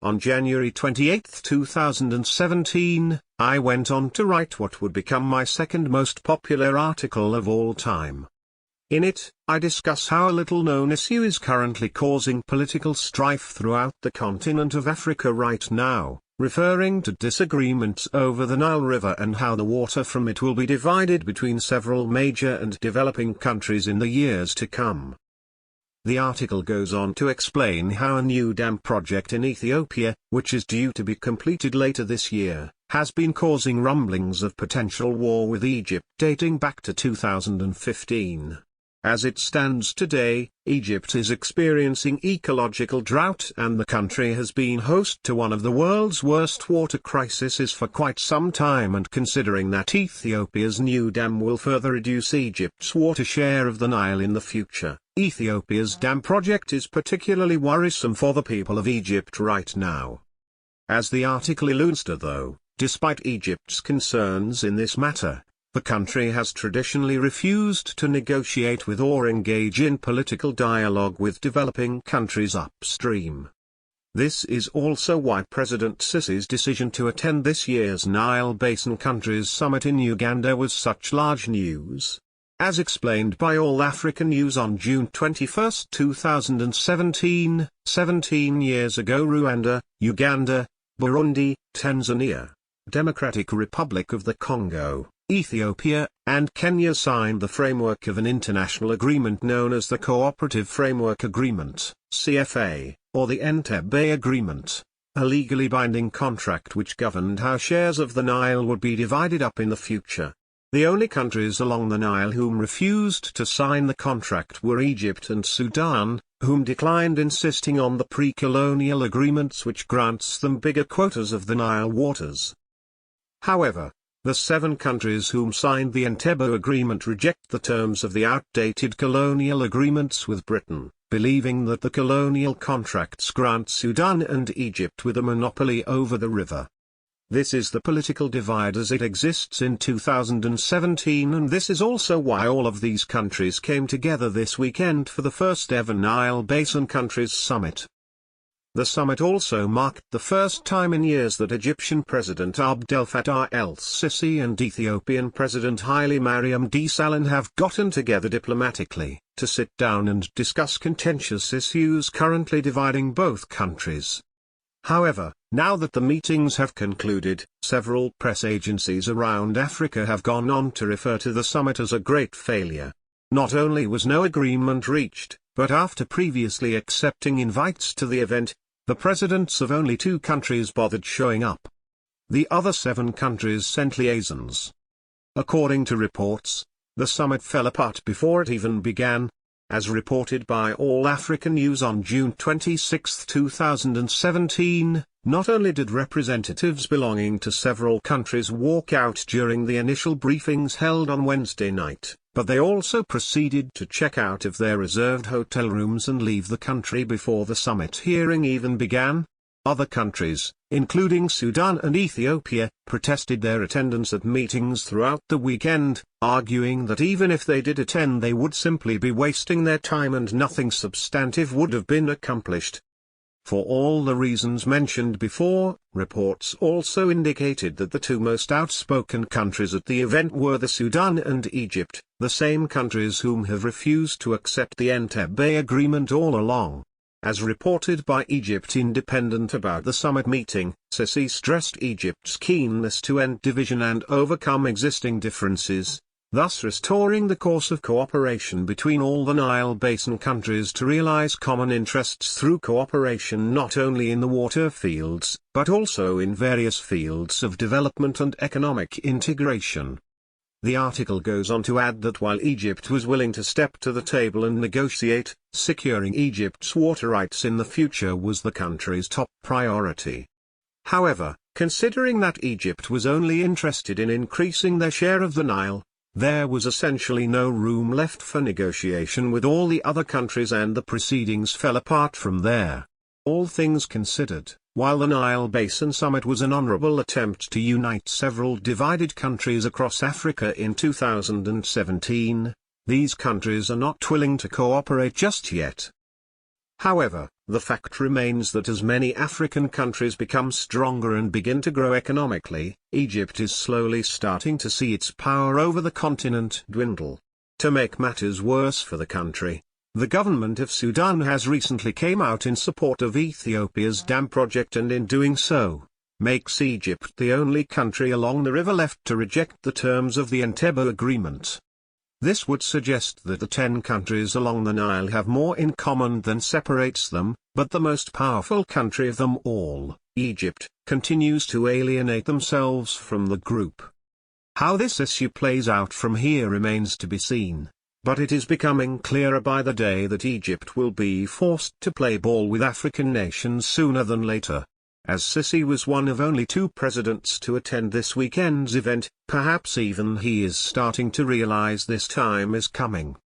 On January 28, 2017, I went on to write what would become my second most popular article of all time. In it, I discuss how a little-known issue is currently causing political strife throughout the continent of Africa right now, referring to disagreements over the Nile River and how the water from it will be divided between several major and developing countries in the years to come. The article goes on to explain how a new dam project in Ethiopia, which is due to be completed later this year, has been causing rumblings of potential war with Egypt dating back to 2015. As it stands today, Egypt is experiencing ecological drought and the country has been host to one of the world's worst water crises for quite some time, and considering that Ethiopia's new dam will further reduce Egypt's water share of the Nile in the future, Ethiopia's dam project is particularly worrisome for the people of Egypt right now. As the article alludes to, though, despite Egypt's concerns in this matter, the country has traditionally refused to negotiate with or engage in political dialogue with developing countries upstream. This is also why President Sisi's decision to attend this year's Nile Basin Countries Summit in Uganda was such large news. As explained by All African News on June 21, 2017, 17 years ago Rwanda, Uganda, Burundi, Tanzania, Democratic Republic of the Congo, Ethiopia, and Kenya signed the framework of an international agreement known as the Cooperative Framework Agreement, CFA, or the Entebbe Agreement, a legally binding contract which governed how shares of the Nile would be divided up in the future. The only countries along the Nile whom refused to sign the contract were Egypt and Sudan, whom declined insisting on the pre-colonial agreements which grants them bigger quotas of the Nile waters. However, the 7 countries whom signed the Entebbe Agreement reject the terms of the outdated colonial agreements with Britain, believing that the colonial contracts grant Sudan and Egypt with a monopoly over the river. This is the political divide as it exists in 2017, and this is also why all of these countries came together this weekend for the first ever Nile Basin Countries Summit. The summit also marked the first time in years that Egyptian President Abdel Fattah el-Sisi and Ethiopian President Haile Mariam Desalegne have gotten together diplomatically, to sit down and discuss contentious issues currently dividing both countries. However, now that the meetings have concluded, several press agencies around Africa have gone on to refer to the summit as a great failure. Not only was no agreement reached, but after previously accepting invites to the event, the presidents of only 2 countries bothered showing up. The other 7 countries sent liaisons. According to reports, the summit fell apart before it even began. As reported by All African News on June 26, 2017, not only did representatives belonging to several countries walk out during the initial briefings held on Wednesday night, but they also proceeded to check out of their reserved hotel rooms and leave the country before the summit hearing even began. Other countries, including Sudan and Ethiopia, protested their attendance at meetings throughout the weekend, arguing that even if they did attend they would simply be wasting their time and nothing substantive would have been accomplished. For all the reasons mentioned before, reports also indicated that the 2 most outspoken countries at the event were the Sudan and Egypt, the same countries whom have refused to accept the Entebbe Agreement all along. As reported by Egypt Independent about the summit meeting, Sisi stressed Egypt's keenness to end division and overcome existing differences, thus restoring the course of cooperation between all the Nile Basin countries to realize common interests through cooperation not only in the water fields, but also in various fields of development and economic integration. The article goes on to add that while Egypt was willing to step to the table and negotiate, securing Egypt's water rights in the future was the country's top priority. However, considering that Egypt was only interested in increasing their share of the Nile, there was essentially no room left for negotiation with all the other countries, and the proceedings fell apart from there. All things considered, while the Nile Basin Summit was an honorable attempt to unite several divided countries across Africa in 2017, these countries are not willing to cooperate just yet. However, The fact remains that as many African countries become stronger and begin to grow economically, Egypt is slowly starting to see its power over the continent dwindle. To make matters worse for the country, the government of Sudan has recently come out in support of Ethiopia's dam project, and in doing so, makes Egypt the only country along the river left to reject the terms of the Entebbe Agreement. This would suggest that the 10 countries along the Nile have more in common than separates them, but the most powerful country of them all, Egypt, continues to alienate themselves from the group. How this issue plays out from here remains to be seen, but it is becoming clearer by the day that Egypt will be forced to play ball with African nations sooner than later. As Sisi was one of only 2 presidents to attend this weekend's event, perhaps even he is starting to realize this time is coming.